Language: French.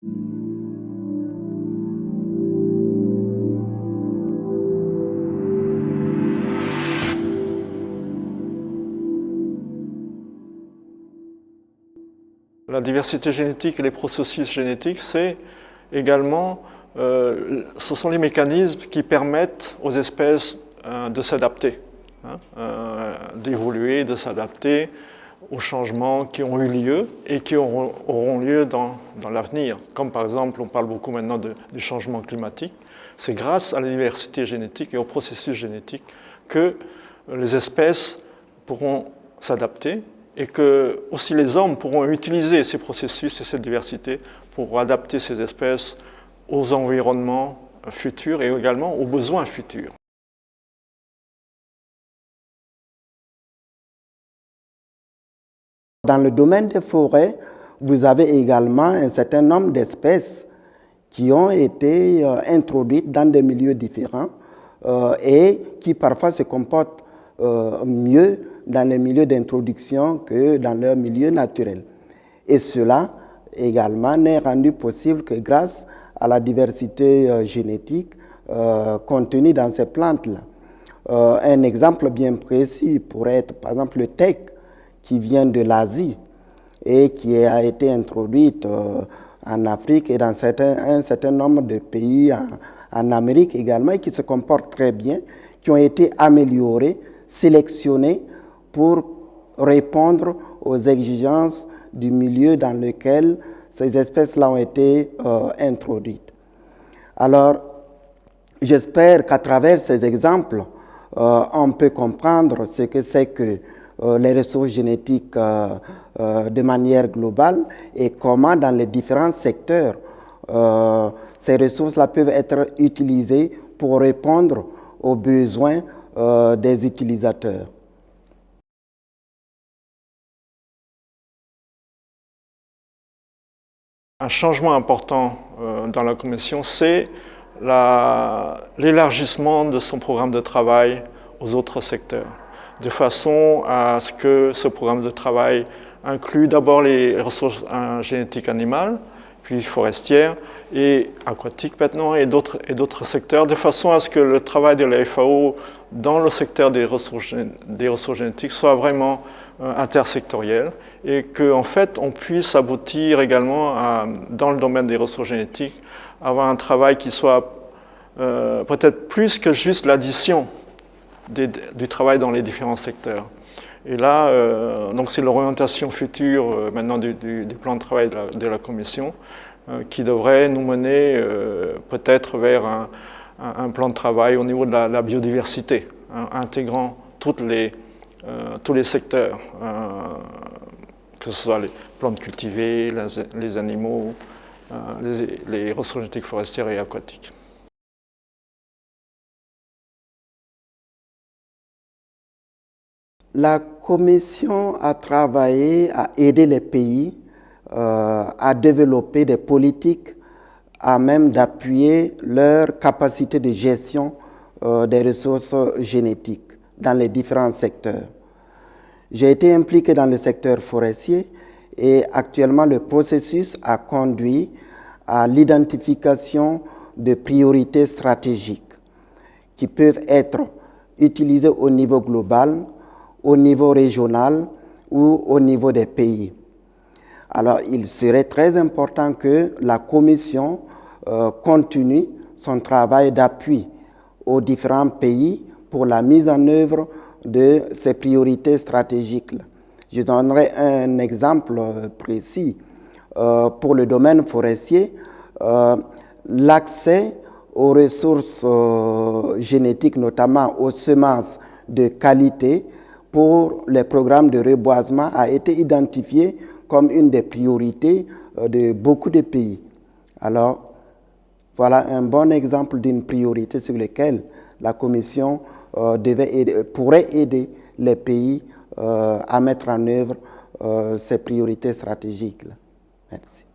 La diversité génétique et les processus génétiques, c'est également, ce sont les mécanismes qui permettent aux espèces de s'adapter, d'évoluer, de s'adapter aux changements qui ont eu lieu et qui auront lieu dans l'avenir. Comme par exemple, on parle beaucoup maintenant du changement climatique. C'est grâce à la diversité génétique et aux processus génétiques que les espèces pourront s'adapter et que aussi les hommes pourront utiliser ces processus et cette diversité pour adapter ces espèces aux environnements futurs et également aux besoins futurs. Dans le domaine des forêts, vous avez également un certain nombre d'espèces qui ont été introduites dans des milieux différents et qui parfois se comportent mieux dans les milieux d'introduction que dans leur milieu naturel. Et cela également n'est rendu possible que grâce à la diversité génétique contenue dans ces plantes-là. Un exemple bien précis pourrait être par exemple le teck qui vient de l'Asie et qui a été introduite en Afrique et dans un certain nombre de pays en Amérique également et qui se comportent très bien, qui ont été améliorés, sélectionnés pour répondre aux exigences du milieu dans lequel ces espèces-là ont été introduites. Alors, j'espère qu'à travers ces exemples, on peut comprendre ce que c'est que les ressources génétiques de manière globale et comment dans les différents secteurs ces ressources-là peuvent être utilisées pour répondre aux besoins des utilisateurs. Un changement important dans la Commission, c'est l'élargissement de son programme de travail aux autres secteurs, de façon à ce que ce programme de travail inclue d'abord les ressources génétiques animales, puis forestières et aquatiques maintenant, et d'autres secteurs, de façon à ce que le travail de la FAO dans le secteur des ressources génétiques soit vraiment intersectoriel et qu'en fait on puisse aboutir également dans le domaine des ressources génétiques à avoir un travail qui soit peut-être plus que juste l'addition du travail dans les différents secteurs. Et là, donc c'est l'orientation future maintenant du plan de travail de la Commission qui devrait nous mener peut-être vers un plan de travail au niveau de la biodiversité, intégrant tous les secteurs, que ce soit les plantes cultivées, les animaux, les ressources génétiques forestières et aquatiques. La Commission a travaillé à aider les pays à développer des politiques à même d'appuyer leur capacité de gestion des ressources génétiques dans les différents secteurs. J'ai été impliqué dans le secteur forestier et actuellement le processus a conduit à l'identification de priorités stratégiques qui peuvent être utilisées au niveau global, au niveau régional ou au niveau des pays. Alors, il serait très important que la Commission continue son travail d'appui aux différents pays pour la mise en œuvre de ces priorités stratégiques-là. Je donnerai un exemple précis. Pour le domaine forestier, l'accès aux ressources génétiques, notamment aux semences de qualité, pour les programmes de reboisement a été identifié comme une des priorités de beaucoup de pays. Alors, voilà un bon exemple d'une priorité sur laquelle la Commission pourrait aider les pays à mettre en œuvre ces priorités stratégiques-là. Merci.